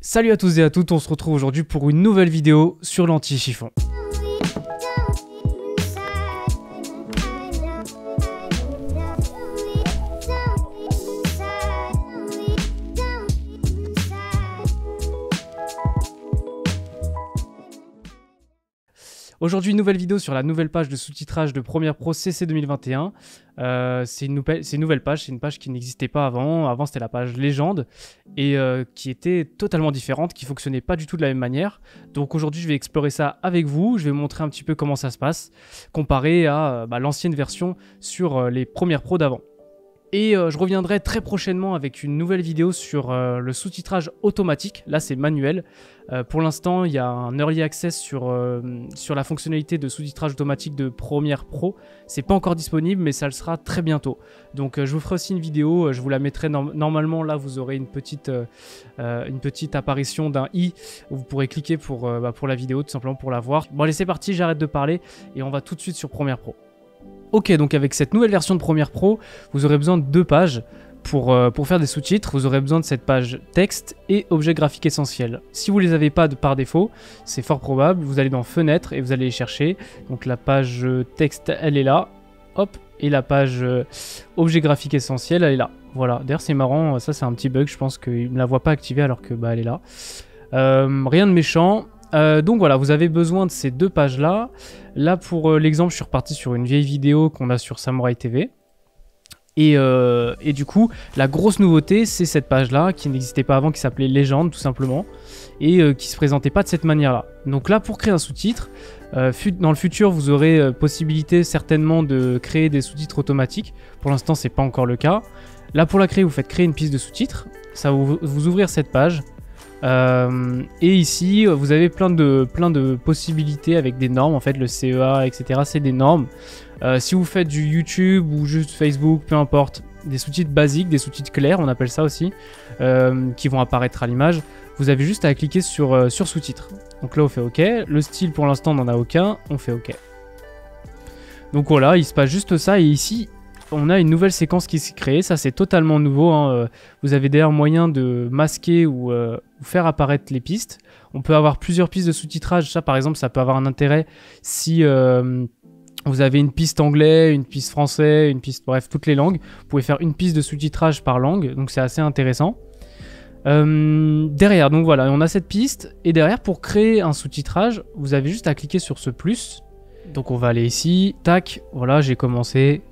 Salut à tous et à toutes, on se retrouve aujourd'hui pour une nouvelle vidéo sur l'anti-chiffon. Aujourd'hui, une nouvelle vidéo sur la nouvelle page de sous-titrage de Premiere Pro CC 2021. C'est une nouvelle page, c'est une page qui n'existait pas avant. Avant, c'était la page légende et qui était totalement différente, qui ne fonctionnait pas du tout de la même manière. Donc aujourd'hui, je vais explorer ça avec vous. Je vais vous montrer un petit peu comment ça se passe, comparé à l'ancienne version sur les Premiere Pro d'avant. Et je reviendrai très prochainement avec une nouvelle vidéo sur le sous-titrage automatique. Là, c'est manuel. Pour l'instant, il y a un early access sur la fonctionnalité de sous-titrage automatique de Premiere Pro. C'est pas encore disponible, mais ça le sera très bientôt. Donc, je vous ferai aussi une vidéo. Je vous la mettrai normalement. Là, vous aurez une petite apparition d'un i où vous pourrez cliquer pour la vidéo, tout simplement pour la voir. Bon, allez, c'est parti. J'arrête de parler et on va tout de suite sur Premiere Pro. Ok, donc avec cette nouvelle version de Premiere Pro, vous aurez besoin de deux pages pour faire des sous-titres. Vous aurez besoin de cette page texte et objet graphique essentiel. Si vous ne les avez pas par défaut, c'est fort probable, vous allez dans Fenêtre et vous allez les chercher. Donc la page texte, elle est là, hop, et la page objet graphique essentiel, elle est là. Voilà, d'ailleurs c'est marrant, ça c'est un petit bug, je pense qu'il ne la voit pas activée alors que elle est là. Rien de méchant. Donc voilà, vous avez besoin de ces deux pages-là. Là, pour l'exemple, je suis reparti sur une vieille vidéo qu'on a sur Samurai TV. Et du coup, la grosse nouveauté, c'est cette page-là, qui n'existait pas avant, qui s'appelait Légende, tout simplement, et qui se présentait pas de cette manière-là. Donc là, pour créer un sous-titre, dans le futur, vous aurez possibilité certainement de créer des sous-titres automatiques. Pour l'instant, c'est pas encore le cas. Là, pour la créer, vous faites créer une piste de sous-titres. Ça va vous ouvrir cette page. Et ici vous avez plein de possibilités avec des normes, en fait le CEA etc, c'est des normes. Si vous faites du YouTube ou juste Facebook, peu importe, des sous-titres basiques, des sous-titres clairs on appelle ça aussi, qui vont apparaître à l'image, vous avez juste à cliquer sur sous-titres. Donc là on fait OK, le style pour l'instant on n'en a aucun, on fait OK. Donc voilà, il se passe juste ça et ici on a une nouvelle séquence qui s'est créée, ça c'est totalement nouveau, hein. Vous avez d'ailleurs moyen de masquer ou faire apparaître les pistes. On peut avoir plusieurs pistes de sous-titrage, ça par exemple ça peut avoir un intérêt si vous avez une piste anglais, une piste français, une piste, bref toutes les langues. Vous pouvez faire une piste de sous-titrage par langue, donc c'est assez intéressant. Derrière, donc voilà, on a cette piste, et derrière pour créer un sous-titrage, vous avez juste à cliquer sur ce plus. Donc on va aller ici, tac, voilà j'ai commencé.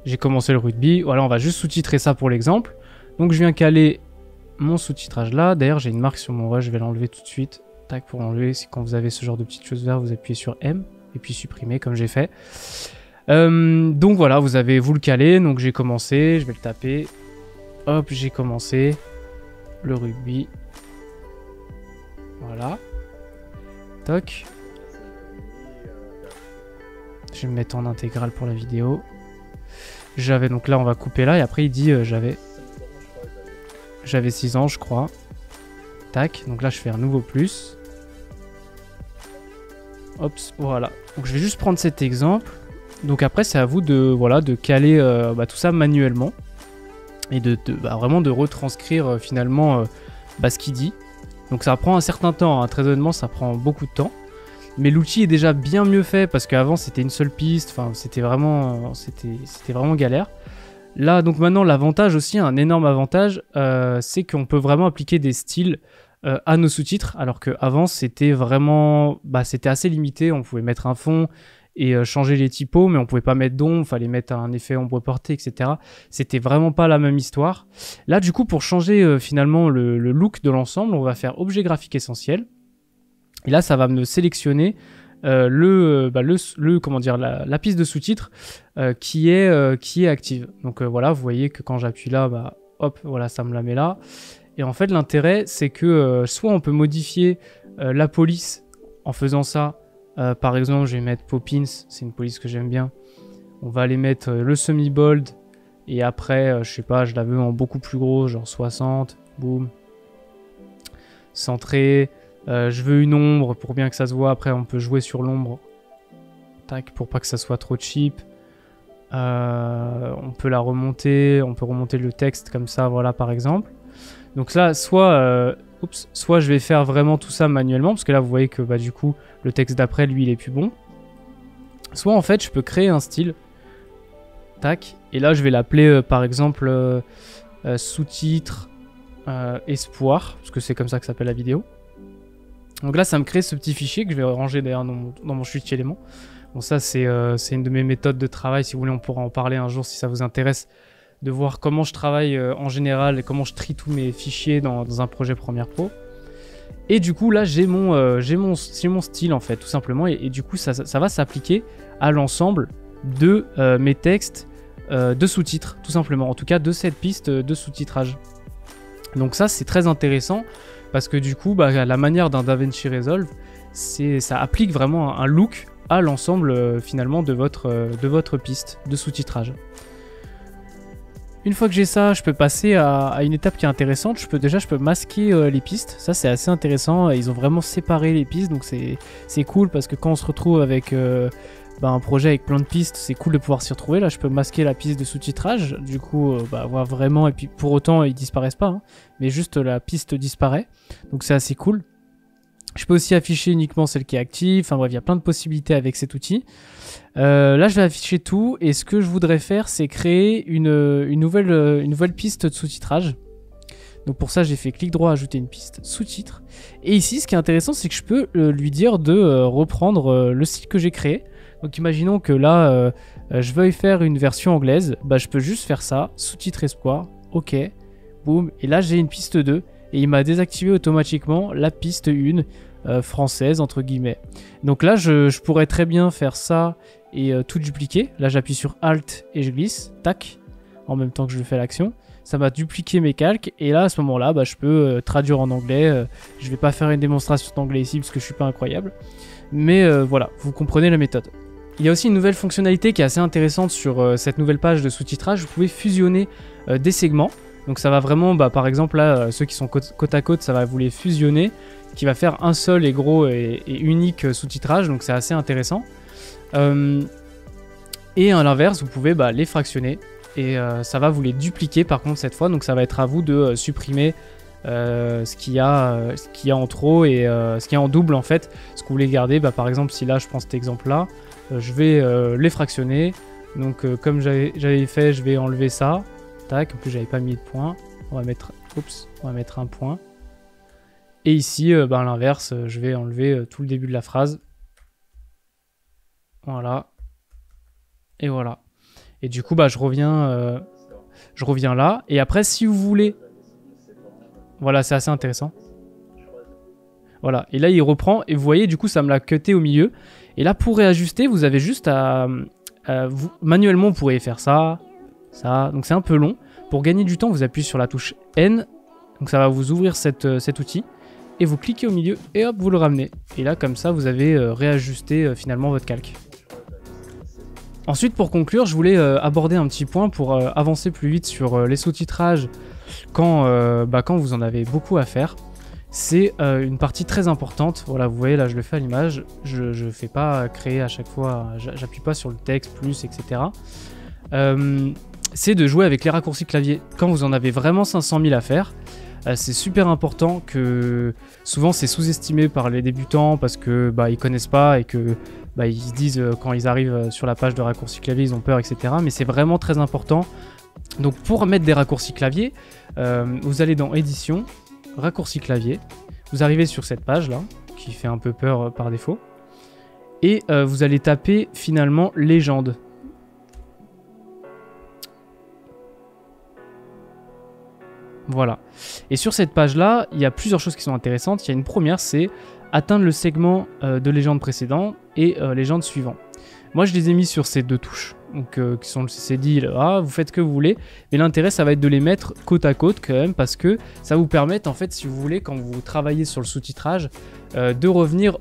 J'ai commencé le rugby, voilà on va juste sous-titrer ça pour l'exemple. Donc je viens caler mon sous-titrage là, d'ailleurs j'ai une marque sur mon rush, je vais l'enlever tout de suite. Tac, pour l'enlever, c'est quand vous avez ce genre de petites choses vertes, vous appuyez sur M et puis supprimer comme j'ai fait. Donc voilà, vous le calez, donc j'ai commencé, je vais le taper. Hop, j'ai commencé le rugby. Voilà. Toc. Je vais me mettre en intégrale pour la vidéo. J'avais, donc là on va couper là et après il dit j'avais 6 ans je crois. Tac, donc là je fais un nouveau plus. Hop, voilà. Donc je vais juste prendre cet exemple. Donc après c'est à vous de caler tout ça manuellement. Et vraiment de retranscrire finalement ce qu'il dit. Donc ça prend un certain temps, hein. Très honnêtement ça prend beaucoup de temps. Mais l'outil est déjà bien mieux fait parce qu'avant c'était une seule piste, enfin c'était vraiment galère. Là donc maintenant l'avantage aussi, un énorme avantage, c'est qu'on peut vraiment appliquer des styles à nos sous-titres, alors qu'avant c'était vraiment, c'était assez limité, on pouvait mettre un fond et changer les typos, mais on pouvait pas mettre d'ombre, fallait mettre un effet ombre portée, etc. C'était vraiment pas la même histoire. Là du coup pour changer finalement le look de l'ensemble, on va faire objet graphique essentiel. Et là, ça va me sélectionner la piste de sous-titres qui est active. Donc voilà, vous voyez que quand j'appuie là, hop, voilà, ça me la met là. Et en fait, l'intérêt, c'est que soit on peut modifier la police en faisant ça. Par exemple, je vais mettre Poppins, c'est une police que j'aime bien. On va aller mettre le semi-bold. Et après, je sais pas, je la veux en beaucoup plus gros, genre 60. Boum. Centré. Je veux une ombre pour bien que ça se voit. Après, on peut jouer sur l'ombre. Tac, pour pas que ça soit trop cheap. On peut la remonter, on peut remonter le texte comme ça, voilà, par exemple. Donc là, soit je vais faire vraiment tout ça manuellement, parce que là, vous voyez que bah, du coup, le texte d'après, lui, il est plus bon. Soit, en fait, je peux créer un style. Tac. Et là, je vais l'appeler, par exemple, sous-titre espoir, parce que c'est comme ça que s'appelle la vidéo. Donc là, ça me crée ce petit fichier que je vais ranger d'ailleurs dans mon fichier élément. Bon, ça, c'est une de mes méthodes de travail. Si vous voulez, on pourra en parler un jour si ça vous intéresse, de voir comment je travaille en général et comment je trie tous mes fichiers dans un projet Premiere Pro. Et du coup, là, j'ai mon style, en fait, tout simplement. Et du coup, ça va s'appliquer à l'ensemble de mes textes de sous-titres, tout simplement. En tout cas, de cette piste de sous-titrage. Donc ça, c'est très intéressant parce que du coup, bah, la manière d'un DaVinci Resolve, ça applique vraiment un look à l'ensemble finalement de votre piste de sous-titrage. Une fois que j'ai ça, je peux passer à une étape qui est intéressante. Je peux masquer les pistes. Ça, c'est assez intéressant. Ils ont vraiment séparé les pistes, donc c'est cool parce que quand on se retrouve avec un projet avec plein de pistes, c'est cool de pouvoir s'y retrouver. Là, je peux masquer la piste de sous-titrage. Du coup, voir vraiment, et puis pour autant, ils disparaissent pas, hein, mais juste la piste disparaît. Donc c'est assez cool. Je peux aussi afficher uniquement celle qui est active. Enfin bref, il y a plein de possibilités avec cet outil. Là, je vais afficher tout. Et ce que je voudrais faire, c'est créer une nouvelle piste de sous-titrage. Donc pour ça, j'ai fait clic droit, ajouter une piste sous-titre. Et ici, ce qui est intéressant, c'est que je peux lui dire de reprendre le style que j'ai créé. Donc imaginons que là, je veuille faire une version anglaise. Bah, je peux juste faire ça, sous-titre espoir. Ok, boum. Et là, j'ai une piste 2. Et il m'a désactivé automatiquement la piste 1 française, entre guillemets. Donc là, je pourrais très bien faire ça et tout dupliquer. Là, j'appuie sur Alt et je glisse, tac, en même temps que je fais l'action. Ça va dupliquer mes calques. Et là, à ce moment-là, bah, je peux traduire en anglais. Je vais pas faire une démonstration d'anglais ici parce que je suis pas incroyable. Mais voilà, vous comprenez la méthode. Il y a aussi une nouvelle fonctionnalité qui est assez intéressante sur cette nouvelle page de sous-titrage. Vous pouvez fusionner des segments. Donc ça va vraiment, par exemple là, ceux qui sont côte à côte, ça va vous les fusionner, qui va faire un seul et gros et unique sous-titrage, donc c'est assez intéressant. Et à l'inverse, vous pouvez les fractionner, et ça va vous les dupliquer par contre cette fois, donc ça va être à vous de supprimer ce qu'il y a en trop et ce qu'il y a en double en fait, ce que vous voulez garder. Par exemple, si là je prends cet exemple là, je vais les fractionner, donc comme j'avais fait, je vais enlever ça. Tac, en plus j'avais pas mis de point, on va mettre un point. Et ici, à l'inverse, je vais enlever tout le début de la phrase. Voilà. Et voilà. Et du coup, je reviens là. Et après, si vous voulez... Voilà, c'est assez intéressant. Voilà. Et là, il reprend. Et vous voyez, du coup, ça me l'a cuté au milieu. Et là, pour réajuster, vous avez juste à... manuellement, vous pourriez faire ça. Donc c'est un peu long. Pour gagner du temps, vous appuyez sur la touche N. Donc ça va vous ouvrir cet outil. Et vous cliquez au milieu et hop, vous le ramenez. Et là, comme ça, vous avez réajusté finalement votre calque. Ensuite, pour conclure, je voulais aborder un petit point pour avancer plus vite sur les sous-titrages quand vous en avez beaucoup à faire. C'est une partie très importante. Voilà, vous voyez, là, je le fais à l'image. Je ne fais pas créer à chaque fois, j'appuie pas sur le texte, plus, etc. C'est de jouer avec les raccourcis clavier. Quand vous en avez vraiment 500 000 à faire, c'est super important que souvent c'est sous-estimé par les débutants parce que ils connaissent pas et que ils se disent quand ils arrivent sur la page de raccourcis clavier ils ont peur, etc. Mais c'est vraiment très important. Donc pour mettre des raccourcis clavier, vous allez dans édition, raccourcis clavier, vous arrivez sur cette page là qui fait un peu peur par défaut et vous allez taper finalement légende. Voilà. Et sur cette page-là, il y a plusieurs choses qui sont intéressantes. Il y a une première, c'est atteindre le segment de légende précédent et légende suivant. Moi, je les ai mis sur ces deux touches, donc qui sont le CCD, le A. Vous faites ce que vous voulez. Mais l'intérêt, ça va être de les mettre côte à côte quand même, parce que ça vous permet, en fait, si vous voulez, quand vous travaillez sur le sous-titrage, de revenir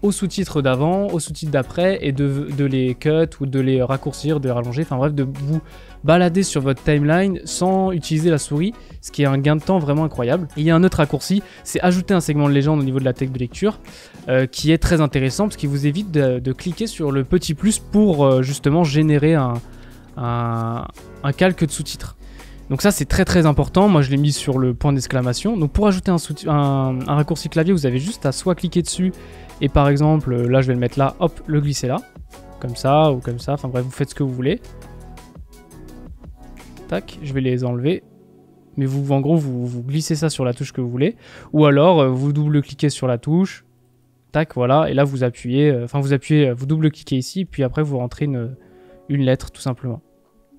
aux sous-titres d'avant, aux sous-titres d'après, et de les cut ou de les raccourcir, de les rallonger, enfin bref, de vous balader sur votre timeline sans utiliser la souris, ce qui est un gain de temps vraiment incroyable. Et il y a un autre raccourci, c'est ajouter un segment de légende au niveau de la tech de lecture, qui est très intéressant, parce qu'il vous évite de cliquer sur le petit plus pour justement générer un calque de sous-titres. Donc ça c'est très important, moi je l'ai mis sur le point d'exclamation. Donc pour ajouter un raccourci clavier, vous avez juste à soit cliquer dessus et par exemple là je vais le mettre là, hop, le glisser là, comme ça ou comme ça, enfin bref vous faites ce que vous voulez. Tac, je vais les enlever. Mais vous en gros vous glissez ça sur la touche que vous voulez. Ou alors vous double-cliquez sur la touche, tac voilà, et là vous appuyez, vous double-cliquez ici, puis après vous rentrez une lettre tout simplement.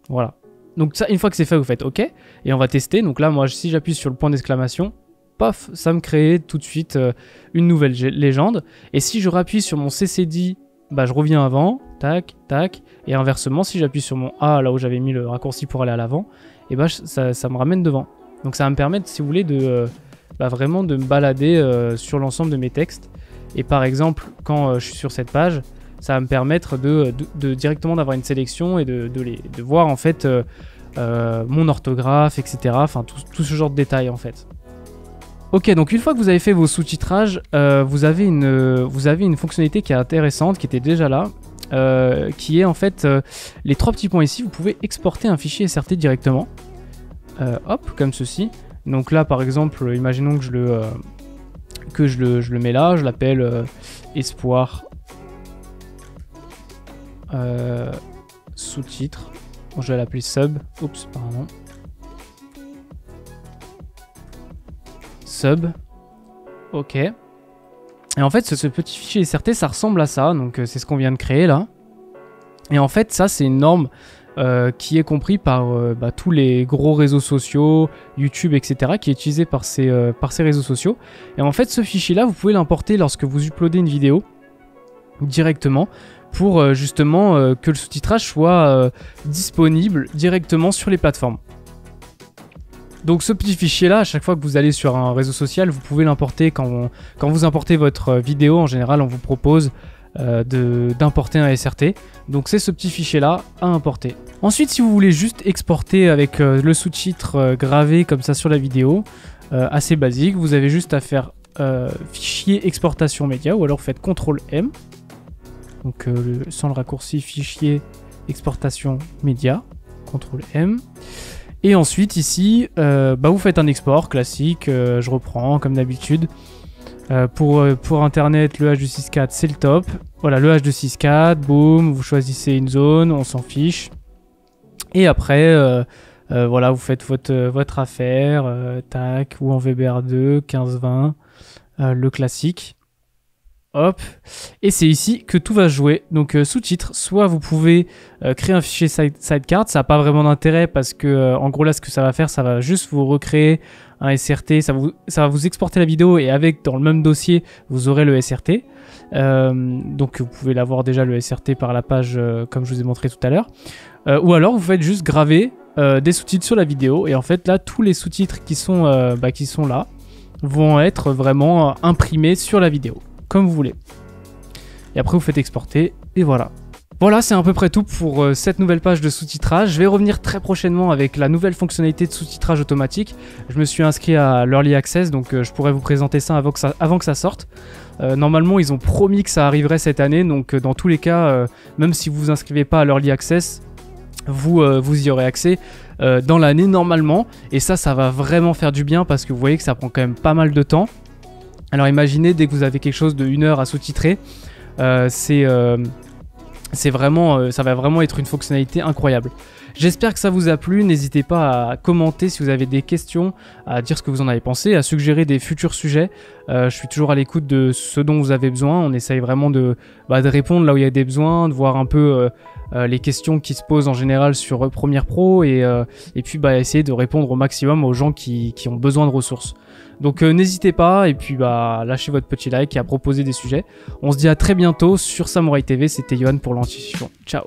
Voilà. Donc ça, une fois que c'est fait, vous faites OK, et on va tester. Donc là, moi, si j'appuie sur le point d'exclamation, paf, ça me crée tout de suite une nouvelle légende. Et si je rappuie sur mon CCD, bah, je reviens avant, tac, tac, et inversement, si j'appuie sur mon A, là où j'avais mis le raccourci pour aller à l'avant, et bah, ça me ramène devant. Donc ça va me permettre, si vous voulez, vraiment de me balader sur l'ensemble de mes textes. Et par exemple, quand je suis sur cette page, ça va me permettre de directement d'avoir une sélection et de voir en fait mon orthographe, etc. Enfin tout ce genre de détails en fait. Ok, donc une fois que vous avez fait vos sous-titrages, vous avez une fonctionnalité qui est intéressante, qui était déjà là, qui est en fait les 3 petits points ici. Vous pouvez exporter un fichier SRT directement, hop, comme ceci. Donc là par exemple, imaginons que je le mets là, je l'appelle espoir. Sous-titres. Bon, je vais l'appeler sub. Oups, pardon. Sub. Ok. Et en fait, ce petit fichier SRT, ça ressemble à ça. Donc, c'est ce qu'on vient de créer là. Et en fait, ça, c'est une norme qui est compris par tous les gros réseaux sociaux, YouTube, etc., qui est utilisé par ces réseaux sociaux. Et en fait, ce fichier-là, vous pouvez l'importer lorsque vous uploadez une vidéo directement, pour justement que le sous-titrage soit disponible directement sur les plateformes. Donc ce petit fichier là, à chaque fois que vous allez sur un réseau social, vous pouvez l'importer quand vous importez votre vidéo. En général, on vous propose d'importer un SRT. Donc c'est ce petit fichier là à importer. Ensuite, si vous voulez juste exporter avec le sous-titre gravé comme ça sur la vidéo, assez basique, vous avez juste à faire fichier exportation média, ou alors vous faites CTRL M. Donc sans le raccourci fichier exportation média, CTRL M. Et ensuite ici, vous faites un export classique, je reprends comme d'habitude. Pour internet, le H264 c'est le top. Voilà, le H264, boum, vous choisissez une zone, on s'en fiche. Et après, voilà, vous faites votre affaire, tac, ou en VBR2, 1520, le classique. Hop, et c'est ici que tout va se jouer. Donc sous-titres, soit vous pouvez créer un fichier sidecard, ça n'a pas vraiment d'intérêt parce que en gros là ce que ça va faire, ça va juste vous recréer un SRT, ça va vous exporter la vidéo et avec dans le même dossier vous aurez le SRT. Donc vous pouvez l'avoir déjà le SRT par la page comme je vous ai montré tout à l'heure. Ou alors vous faites juste graver des sous-titres sur la vidéo et en fait là tous les sous-titres qui sont là vont être vraiment imprimés sur la vidéo, comme vous voulez. Et après vous faites exporter et voilà. Voilà, c'est à peu près tout pour cette nouvelle page de sous-titrage. Je vais revenir très prochainement avec la nouvelle fonctionnalité de sous-titrage automatique. Je me suis inscrit à l'Early Access, donc je pourrais vous présenter ça avant que ça sorte. Normalement, ils ont promis que ça arriverait cette année, donc dans tous les cas, même si vous vous inscrivez pas à l'Early Access, vous y aurez accès dans l'année normalement. Et ça va vraiment faire du bien parce que vous voyez que ça prend quand même pas mal de temps. Alors imaginez, dès que vous avez quelque chose de 1 heure à sous-titrer, ça va vraiment être une fonctionnalité incroyable. J'espère que ça vous a plu, n'hésitez pas à commenter si vous avez des questions, à dire ce que vous en avez pensé, à suggérer des futurs sujets. Je suis toujours à l'écoute de ce dont vous avez besoin, on essaye vraiment de répondre là où il y a des besoins, de voir un peu les questions qui se posent en général sur Premiere Pro et puis essayer de répondre au maximum aux gens qui ont besoin de ressources. Donc n'hésitez pas et puis lâchez votre petit like et à proposer des sujets. On se dit à très bientôt sur Samouraï TV, c'était Yohan pour l'Anti-Fiction. Ciao.